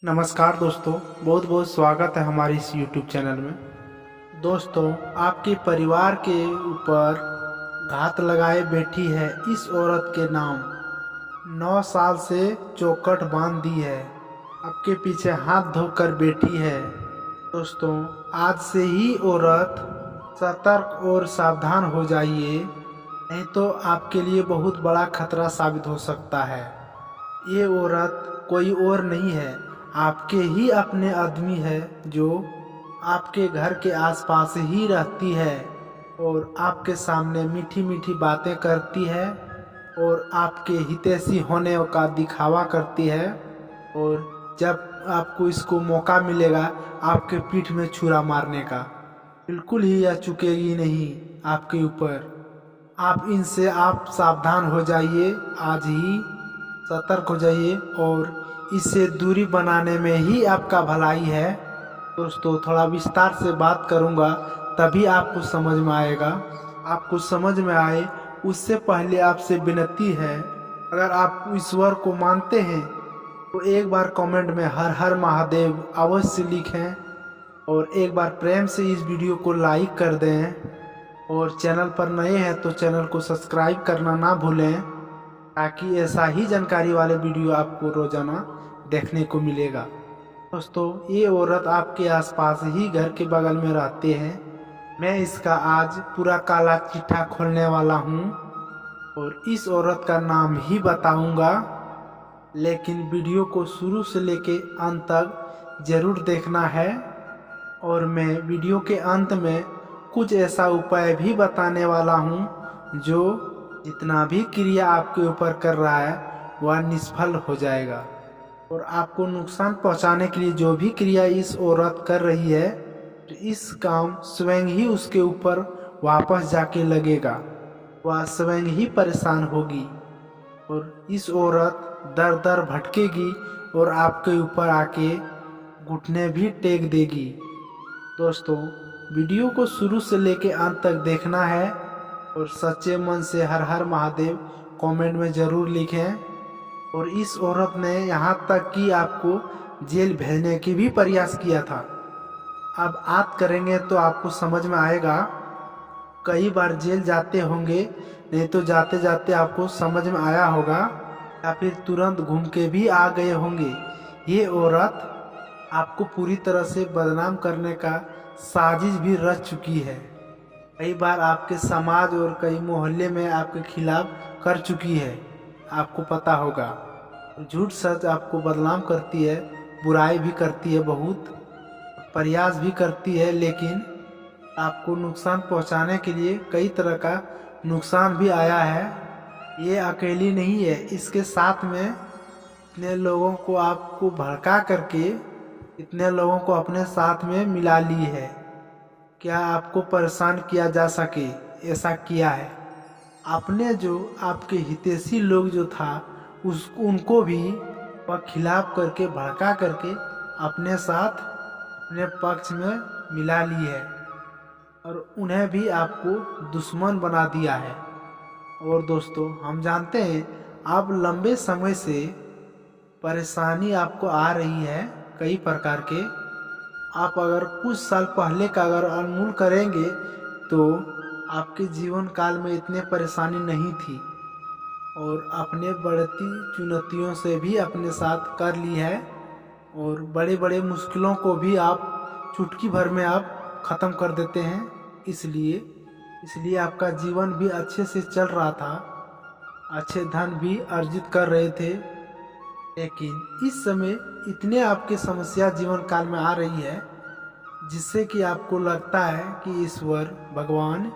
नमस्कार दोस्तों, बहुत बहुत स्वागत है हमारे इस YouTube चैनल में। दोस्तों, आपके परिवार के ऊपर घात लगाए बैठी है इस औरत के नाम। 9 साल से चौखट बांध दी है, आपके पीछे हाथ धोकर बैठी है। दोस्तों, आज से ही औरत सतर्क और सावधान हो जाइए, नहीं तो आपके लिए बहुत बड़ा खतरा साबित हो सकता है। ये औरत कोई और नहीं है, आपके ही अपने आदमी है, जो आपके घर के आसपास ही रहती है और आपके सामने मीठी मीठी बातें करती है और आपके हितैषी होने का दिखावा करती है। और जब आपको इसको मौका मिलेगा आपके पीठ में छुरा मारने का, बिल्कुल ही यह चुकेगी नहीं आपके ऊपर। आप सावधान हो जाइए, आज ही सतर्क हो जाइए और इससे दूरी बनाने में ही आपका भलाई है। दोस्तों, थोड़ा विस्तार से बात करूंगा तभी आपको समझ में आएगा। आपको समझ में आए उससे पहले आपसे विनती है, अगर आप ईश्वर को मानते हैं तो एक बार कमेंट में हर हर महादेव अवश्य लिखें और एक बार प्रेम से इस वीडियो को लाइक कर दें। और चैनल पर नए हैं तो चैनल को सब्सक्राइब करना ना भूलें, ताकि ऐसा ही जानकारी वाले वीडियो आपको रोजाना देखने को मिलेगा। दोस्तों, ये औरत आपके आसपास ही घर के बगल में रहते हैं। मैं इसका आज पूरा काला चिट्ठा खोलने वाला हूँ और इस औरत का नाम ही बताऊंगा, लेकिन वीडियो को शुरू से लेके अंत तक जरूर देखना है। और मैं वीडियो के अंत में कुछ ऐसा उपाय भी बताने वाला हूँ जो जितना भी क्रिया आपके ऊपर कर रहा है वह निष्फल हो जाएगा। और आपको नुकसान पहुंचाने के लिए जो भी क्रिया इस औरत कर रही है, तो इस काम स्वयं ही उसके ऊपर वापस जाके लगेगा, वह स्वयं ही परेशान होगी और इस औरत दर दर भटकेगी और आपके ऊपर आके घुटने भी टेक देगी। दोस्तों, वीडियो को शुरू से लेके अंत तक देखना है और सच्चे मन से हर हर महादेव कमेंट में ज़रूर लिखें। और इस औरत ने यहाँ तक कि आपको जेल भेजने की भी प्रयास किया था। अब आप करेंगे तो आपको समझ में आएगा। कई बार जेल जाते होंगे, नहीं तो जाते जाते आपको समझ में आया होगा, या फिर तुरंत घूम के भी आ गए होंगे। ये औरत आपको पूरी तरह से बदनाम करने का साजिश भी रच चुकी है। कई बार आपके समाज और कई मोहल्ले में आपके खिलाफ कर चुकी है, आपको पता होगा। झूठ सच आपको बदनाम करती है, बुराई भी करती है, बहुत प्रयास भी करती है, लेकिन आपको नुकसान पहुंचाने के लिए कई तरह का नुकसान भी आया है। ये अकेली नहीं है, इसके साथ में इतने लोगों को आपको भड़का करके इतने लोगों को अपने साथ में मिला ली है। क्या आपको परेशान किया जा सके ऐसा किया है। आपने जो आपके हितैषी लोग जो था उनको भी वह खिलाफ करके भड़का करके अपने साथ अपने पक्ष में मिला ली है और उन्हें भी आपको दुश्मन बना दिया है। और दोस्तों, हम जानते हैं आप लंबे समय से परेशानी आपको आ रही है कई प्रकार के। आप अगर कुछ साल पहले का अगर अनमोल करेंगे तो आपके जीवन काल में इतने परेशानी नहीं थी और अपने बढ़ती चुनौतियों से भी अपने साथ कर ली है और बड़े बड़े मुश्किलों को भी आप चुटकी भर में आप ख़त्म कर देते हैं। इसलिए आपका जीवन भी अच्छे से चल रहा था, अच्छे धन भी अर्जित कर रहे थे। लेकिन इस समय इतने आपके समस्या जीवन काल में आ रही है जिससे कि आपको लगता है कि ईश्वर भगवान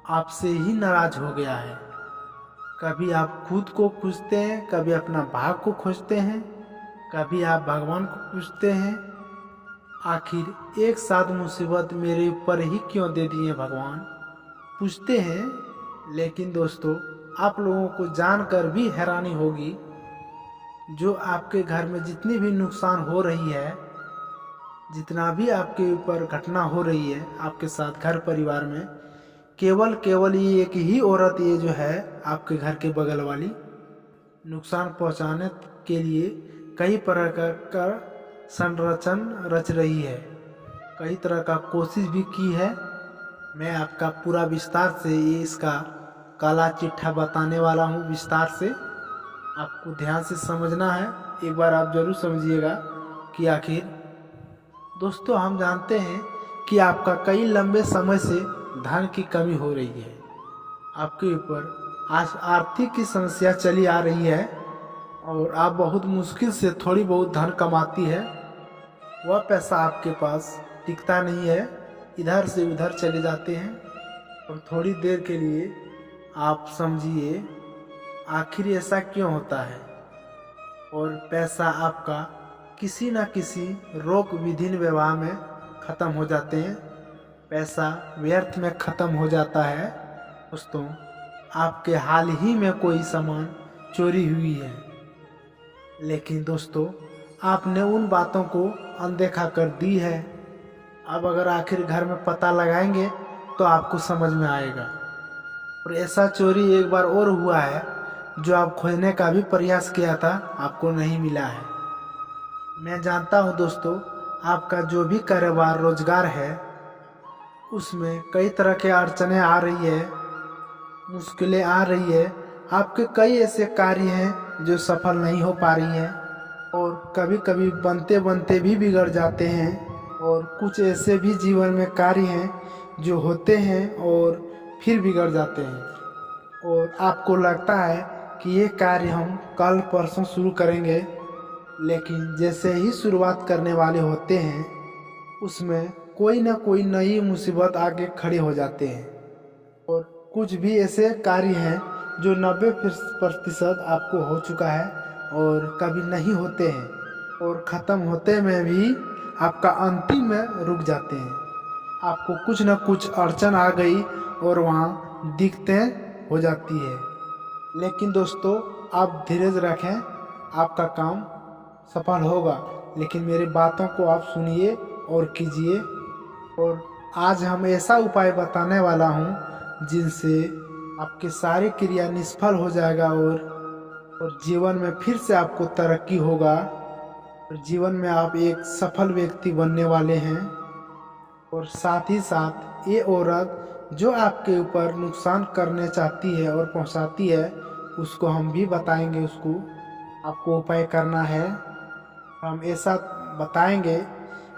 आपसे ही नाराज हो गया है। कभी आप खुद को खोजते हैं, कभी अपना भाग को खोजते हैं, कभी आप भगवान को पूछते हैं, आखिर एक साथ मुसीबत मेरे ऊपर ही क्यों दे दिए भगवान, पूछते हैं। लेकिन दोस्तों, आप लोगों को जानकर भी हैरानी होगी, जो आपके घर में जितनी भी नुकसान हो रही है, जितना भी आपके ऊपर घटना हो रही है आपके साथ घर परिवार में, केवल ये एक ही औरत, ये जो है आपके घर के बगल वाली, नुकसान पहुंचाने के लिए कई प्रकार का संरचना रच रही है। कई तरह का कोशिश भी की है। मैं आपका पूरा विस्तार से ये इसका काला चिट्ठा बताने वाला हूँ। विस्तार से आपको ध्यान से समझना है। एक बार आप जरूर समझिएगा कि आखिर दोस्तों हम जानते हैं कि आपका कई लंबे समय से धन की कमी हो रही है। आपके ऊपर आज आर्थिक की समस्या चली आ रही है और आप बहुत मुश्किल से थोड़ी बहुत धन कमाती है। वह पैसा आपके पास टिकता नहीं है, इधर से उधर चले जाते हैं। और थोड़ी देर के लिए आप समझिए आखिर ऐसा क्यों होता है। और पैसा आपका किसी न किसी रोक विधिन व्यवहार में ख़त्म हो जाते हैं। पैसा व्यर्थ में ख़त्म हो जाता है। दोस्तों आपके हाल ही में कोई सामान चोरी हुई है, लेकिन दोस्तों आपने उन बातों को अनदेखा कर दी है। अब अगर आखिर घर में पता लगाएंगे तो आपको समझ में आएगा। और ऐसा चोरी एक बार और हुआ है जो आप खोजने का भी प्रयास किया था, आपको नहीं मिला है। मैं जानता हूँ दोस्तों आपका जो भी कारोबार रोजगार है उसमें कई तरह के अड़चने आ रही है, मुश्किलें आ रही है। आपके कई ऐसे कार्य हैं जो सफल नहीं हो पा रही हैं और कभी कभी बनते बनते भी बिगड़ जाते हैं। और कुछ ऐसे भी जीवन में कार्य हैं जो होते हैं और फिर बिगड़ जाते हैं। और आपको लगता है कि ये कार्य हम कल परसों शुरू करेंगे, लेकिन जैसे ही शुरुआत करने वाले होते हैं उसमें कोई ना कोई नई मुसीबत आके खड़े हो जाते हैं। और कुछ भी ऐसे कार्य हैं जो 90% आपको हो चुका है और कभी नहीं होते हैं और ख़त्म होते में भी आपका अंतिम में रुक जाते हैं। आपको कुछ न कुछ अड़चन आ गई और वहाँ दिक्कतें हो जाती है। लेकिन दोस्तों आप धीरज रखें, आपका काम सफल होगा। लेकिन मेरी बातों को आप सुनिए और कीजिए। और आज हम ऐसा उपाय बताने वाला हूँ जिनसे आपकी सारी क्रिया निष्फल हो जाएगा और जीवन में फिर से आपको तरक्की होगा और जीवन में आप एक सफल व्यक्ति बनने वाले हैं। और साथ ही साथ ये औरत जो आपके ऊपर नुकसान करने चाहती है और पहुंचाती है उसको हम भी बताएंगे। उसको आपको उपाय करना है। हम ऐसा बताएंगे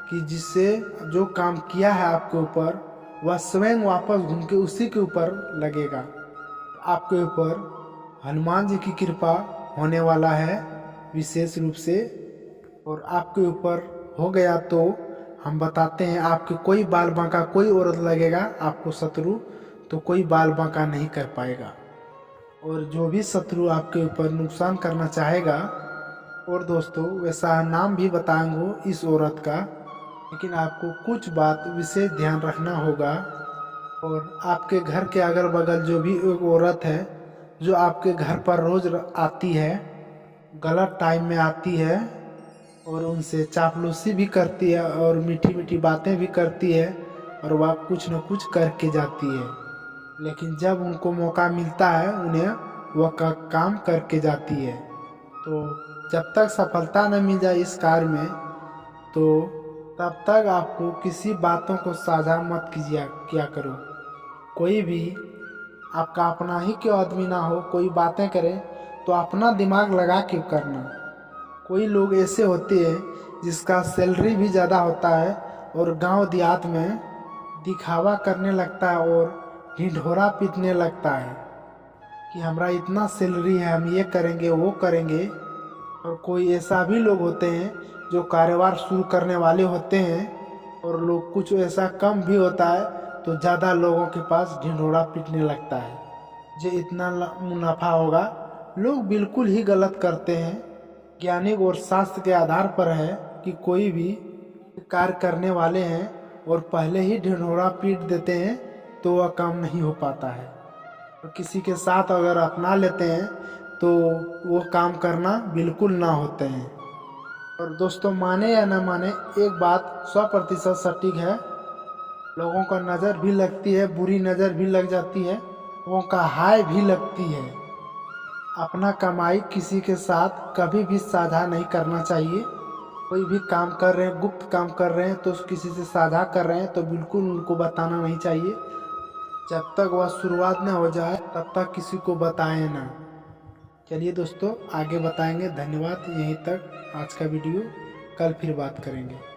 कि जिससे जो काम किया है आपके ऊपर वह स्वयं वापस घूम के उसी के ऊपर लगेगा। आपके ऊपर हनुमान जी की कृपा होने वाला है विशेष रूप से। और आपके ऊपर हो गया तो हम बताते हैं आपके कोई बाल बांका कोई औरत लगेगा आपको शत्रु, तो कोई बाल बांका नहीं कर पाएगा। और जो भी शत्रु आपके ऊपर नुकसान करना चाहेगा, और दोस्तों वैसा नाम भी बताएंगे इस औरत का, लेकिन आपको कुछ बात विशेष ध्यान रखना होगा। और आपके घर के अगल बगल जो भी एक औरत है जो आपके घर पर रोज आती है, गलत टाइम में आती है और उनसे चापलूसी भी करती है और मीठी मीठी बातें भी करती है और वह कुछ न कुछ करके जाती है, लेकिन जब उनको मौका मिलता है उन्हें वह काम करके जाती है। तो जब तक सफलता न मिल जाए इस कार्य में तो तब तक आपको किसी बातों को साझा मत किया करो। कोई भी आपका अपना ही क्यों आदमी ना हो, कोई बातें करे तो अपना दिमाग लगा के करना। कोई लोग ऐसे होते हैं जिसका सैलरी भी ज़्यादा होता है और गांव देहात में दिखावा करने लगता है और ढिंढोरा पीटने लगता है कि हमारा इतना सैलरी है, हम ये करेंगे वो करेंगे। और कोई ऐसा भी लोग होते हैं जो कारोबार शुरू करने वाले होते हैं और लोग कुछ ऐसा कम भी होता है तो ज़्यादा लोगों के पास ढिंढोरा पीटने लगता है जो इतना मुनाफा होगा। लोग बिल्कुल ही गलत करते हैं। ज्ञानिक और शास्त्र के आधार पर है कि कोई भी कार्य करने वाले हैं और पहले ही ढिंढोरा पीट देते हैं तो वह काम नहीं हो पाता है। और किसी के साथ अगर अपना लेते हैं तो वो काम करना बिल्कुल ना होते हैं। और दोस्तों माने या ना माने एक बात 100% सटीक है, लोगों का नज़र भी लगती है, बुरी नज़र भी लग जाती है, लोगों का हाय भी लगती है। अपना कमाई किसी के साथ कभी भी साझा नहीं करना चाहिए। कोई भी काम कर रहे हैं, गुप्त काम कर रहे हैं, तो किसी से साझा कर रहे हैं तो बिल्कुल उनको बताना नहीं चाहिए। जब तक वह शुरुआत न हो जाए तब तक किसी को बताएं ना। चलिए दोस्तों, आगे बताएंगे। धन्यवाद। यहीं तक आज का वीडियो, कल फिर बात करेंगे।